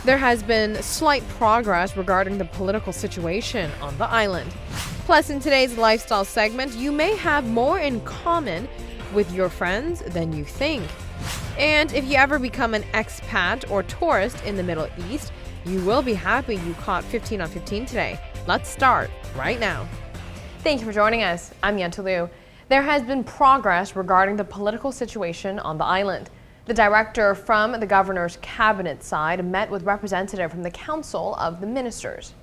There has been slight progress regarding the political situation on the island. Plus, in today's lifestyle segment, you may have more in common with your friends than you think. And if you ever become an expat or tourist in the Middle East, you will be happy you caught 15 on 15 today. Let's start right now. Thank you for joining us. I'm Yanta Liu. There has been progress regarding the political situation on the island. The director from the governor's cabinet side met with representatives from the Council of the Ministers.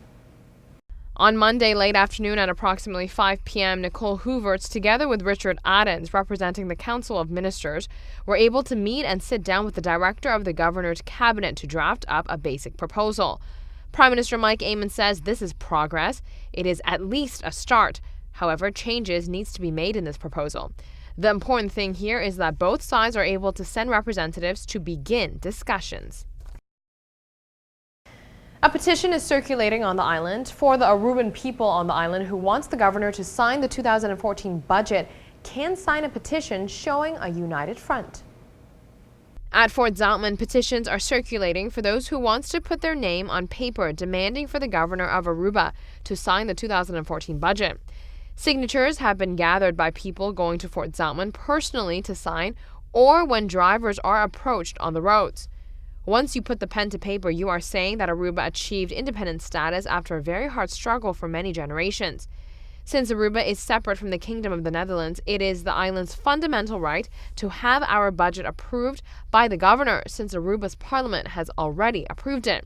On Monday late afternoon at approximately 5 p.m., Nicole Hooverts, together with Richard Adams, representing the Council of Ministers, were able to meet and sit down with the director of the governor's cabinet to draft up a basic proposal. Prime Minister Mike Eamon says this is progress. It is at least a start. However, changes needs to be made in this proposal. The important thing here is that both sides are able to send representatives to begin discussions. A petition is circulating on the island for the Aruban people on the island who wants the governor to sign the 2014 budget can sign a petition showing a united front. At Fort Zoutman, petitions are circulating for those who wants to put their name on paper demanding for the governor of Aruba to sign the 2014 budget. Signatures have been gathered by people going to Fort Zoutman personally to sign or when drivers are approached on the roads. Once you put the pen to paper, you are saying that Aruba achieved independent status after a very hard struggle for many generations. Since Aruba is separate from the Kingdom of the Netherlands, it is the island's fundamental right to have our budget approved by the governor, since Aruba's parliament has already approved it.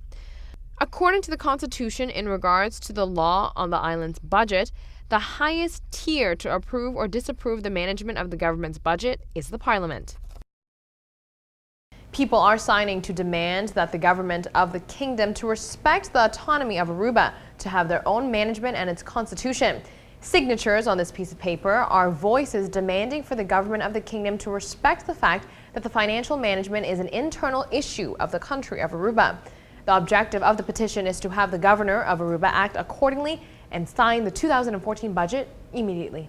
According to the Constitution, in regards to the law on the island's budget, the highest tier to approve or disapprove the management of the government's budget is the parliament. People are signing to demand that the government of the kingdom to respect the autonomy of Aruba, to have their own management and its constitution. Signatures on this piece of paper are voices demanding for the government of the kingdom to respect the fact that the financial management is an internal issue of the country of Aruba. The objective of the petition is to have the governor of Aruba act accordingly and sign the 2014 budget immediately.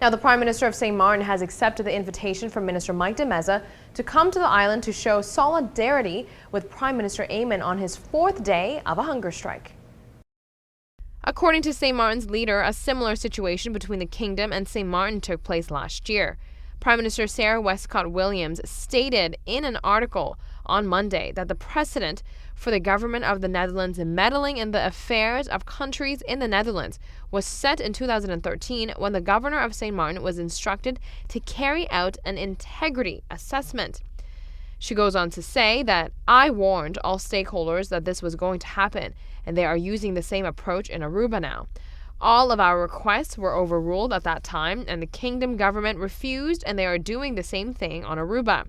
Now, the Prime Minister of St. Martin has accepted the invitation from Minister Mike de Meza to come to the island to show solidarity with Prime Minister Eamon on his fourth day of a hunger strike. According to St. Martin's leader, a similar situation between the Kingdom and St. Martin took place last year. Prime Minister Sarah Westcott Williams stated in an article on Monday that the precedent for the government of the Netherlands meddling in the affairs of countries in the Netherlands was set in 2013 when the governor of St. Martin was instructed to carry out an integrity assessment. She goes on to say that I warned all stakeholders that this was going to happen, and they are using the same approach in Aruba now. All of our requests were overruled at that time, and the Kingdom government refused, and they are doing the same thing on Aruba.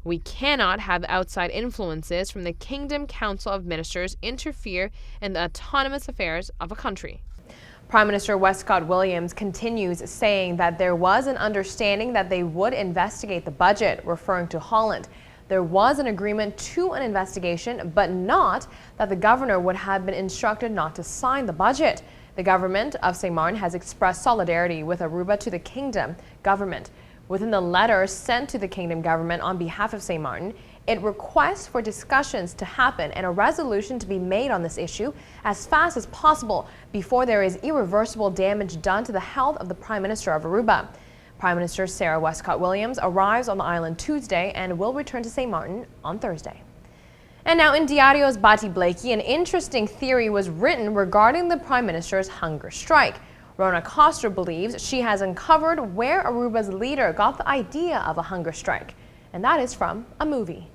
We cannot have outside influences from the Kingdom Council of Ministers interfere in the autonomous affairs of a country. Prime Minister Westcott Williams continues saying that there was an understanding that they would investigate the budget, referring to Holland. There was an agreement to an investigation, but not that the governor would have been instructed not to sign the budget. The government of St. Martin has expressed solidarity with Aruba to the Kingdom government. Within the letter sent to the Kingdom government on behalf of St. Martin, it requests for discussions to happen and a resolution to be made on this issue as fast as possible before there is irreversible damage done to the health of the Prime Minister of Aruba. Prime Minister Sarah Westcott Williams arrives on the island Tuesday and will return to St. Martin on Thursday. And now in Diario's Bati Blakey, an interesting theory was written regarding the Prime Minister's hunger strike. Rona Coster believes she has uncovered where Aruba's leader got the idea of a hunger strike, and that is from a movie.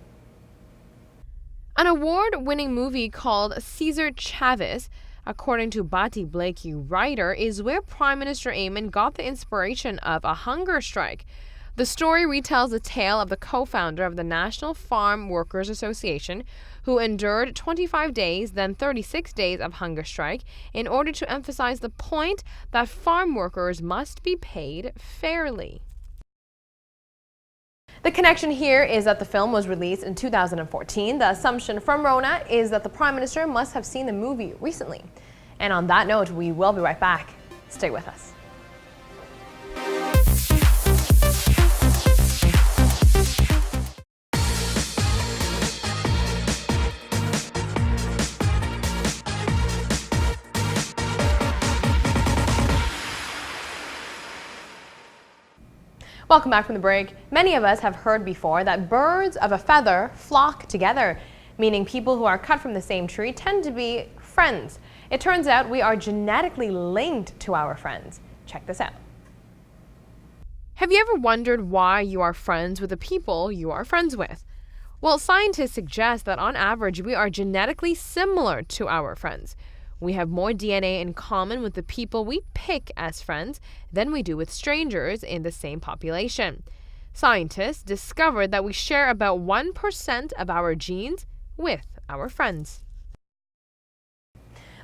An award-winning movie called Cesar Chavez, according to Bati Blakey writer, is where Prime Minister Eamon got the inspiration of a hunger strike. The story retells the tale of the co-founder of the National Farm Workers Association, who endured 25 days, then 36 days of hunger strike in order to emphasize the point that farm workers must be paid fairly. The connection here is that the film was released in 2014. The assumption from Rona is that the Prime Minister must have seen the movie recently. And on that note, we will be right back. Stay with us. Welcome back from the break. Many of us have heard before that birds of a feather flock together, meaning people who are cut from the same tree tend to be friends. It turns out we are genetically linked to our friends. Check this out. Have you ever wondered why you are friends with the people you are friends with? Well, scientists suggest that on average we are genetically similar to our friends. We have more DNA in common with the people we pick as friends than we do with strangers in the same population. Scientists discovered that we share about 1% of our genes with our friends.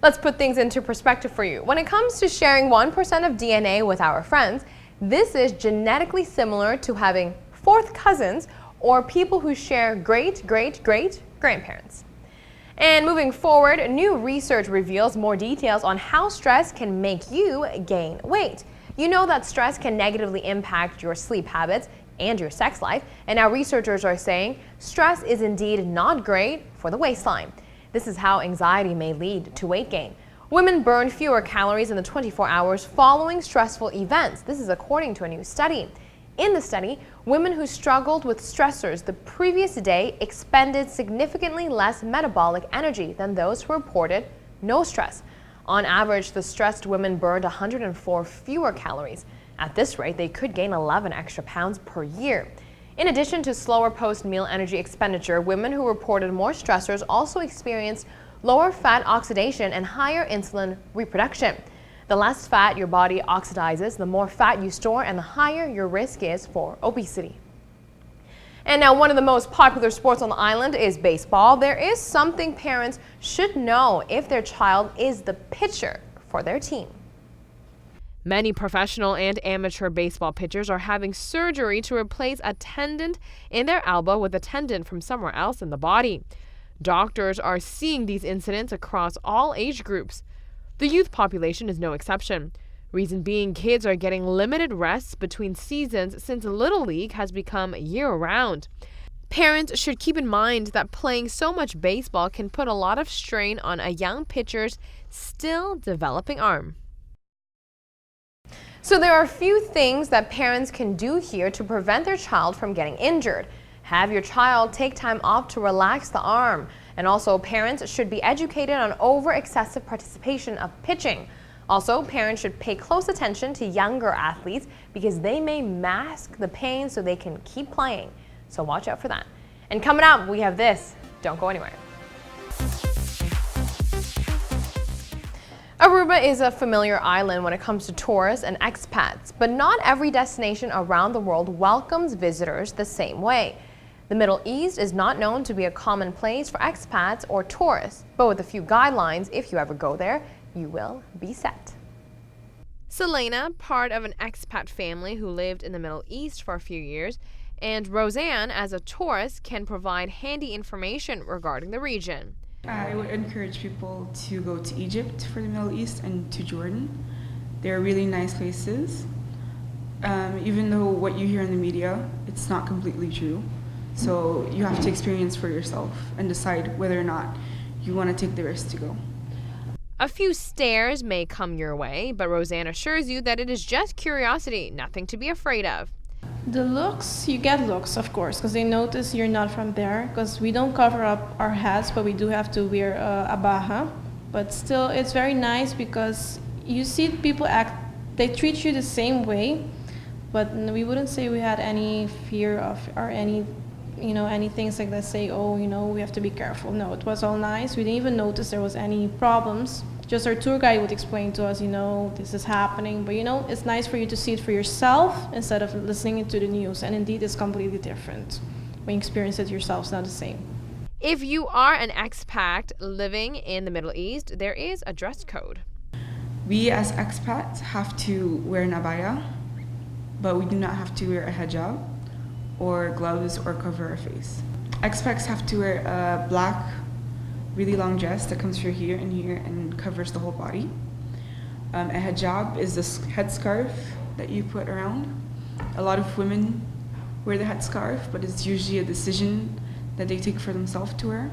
Let's put things into perspective for you. When it comes to sharing 1% of DNA with our friends, this is genetically similar to having fourth cousins or people who share great-great-great-grandparents. And moving forward, new research reveals more details on how stress can make you gain weight. You know that stress can negatively impact your sleep habits and your sex life, and now researchers are saying stress is indeed not great for the waistline. This is how anxiety may lead to weight gain. Women burn fewer calories in the 24 hours following stressful events. This is according to a new study. In the study, women who struggled with stressors the previous day expended significantly less metabolic energy than those who reported no stress. On average, the stressed women burned 104 fewer calories. At this rate, they could gain 11 extra pounds per year. In addition to slower post-meal energy expenditure, women who reported more stressors also experienced lower fat oxidation and higher insulin reproduction. The less fat your body oxidizes, the more fat you store and the higher your risk is for obesity. And now one of the most popular sports on the island is baseball. There is something parents should know if their child is the pitcher for their team. Many professional and amateur baseball pitchers are having surgery to replace a tendon in their elbow with a tendon from somewhere else in the body. Doctors are seeing these incidents across all age groups. The youth population is no exception. Reason being, kids are getting limited rests between seasons since Little League has become year-round. Parents should keep in mind that playing so much baseball can put a lot of strain on a young pitcher's still developing arm. So there are a few things that parents can do here to prevent their child from getting injured. Have your child take time off to relax the arm. And also, parents should be educated on over-excessive participation of pitching. Also, parents should pay close attention to younger athletes because they may mask the pain so they can keep playing. So watch out for that. And coming up, we have this. Don't go anywhere. Aruba is a familiar island when it comes to tourists and expats, but not every destination around the world welcomes visitors the same way. The Middle East is not known to be a common place for expats or tourists, but with a few guidelines, if you ever go there, you will be set. Selena, part of an expat family who lived in the Middle East for a few years, and Roseanne, as a tourist, can provide handy information regarding the region. I would encourage people to go to Egypt for the Middle East and to Jordan. They're really nice places. Even though what you hear in the media, it's not completely true. So you have to experience for yourself and decide whether or not you want to take the risk to go. A few stares may come your way, but Roseanne assures you that it is just curiosity, nothing to be afraid of. The looks, you get looks, of course, because they notice you're not from there, because we don't cover up our heads, but we do have to wear a abaha. But still, it's very nice because you see people act, they treat you the same way, but we wouldn't say we had any fear of, or any things like that say, oh, we have to be careful. No, it was all nice. We didn't even notice there was any problems. Just our tour guide would explain to us, this is happening. But, it's nice for you to see it for yourself instead of listening to the news. And indeed, it's completely different. When you experience it yourself, it's not the same. If you are an expat living in the Middle East, there is a dress code. We as expats have to wear an abaya, but we do not have to wear a hijab or gloves or cover our face. Expats have to wear a black, really long dress that comes through here and covers the whole body. A hijab is this headscarf that you put around. A lot of women wear the headscarf, but it's usually a decision that they take for themselves to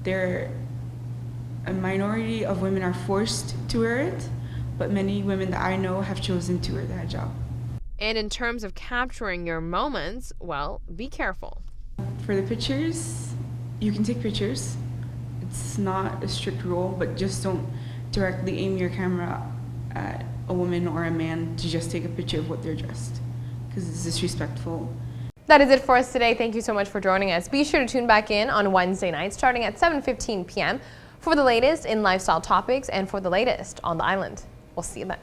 wear. A minority of women are forced to wear it, but many women that I know have chosen to wear the hijab. And in terms of capturing your moments, well, be careful. For the pictures, you can take pictures. It's not a strict rule, but just don't directly aim your camera at a woman or a man to just take a picture of what they're dressed, because it's disrespectful. That is it for us today. Thank you so much for joining us. Be sure to tune back in on Wednesday night starting at 7:15 p.m. for the latest in lifestyle topics and for the latest on the island. We'll see you then.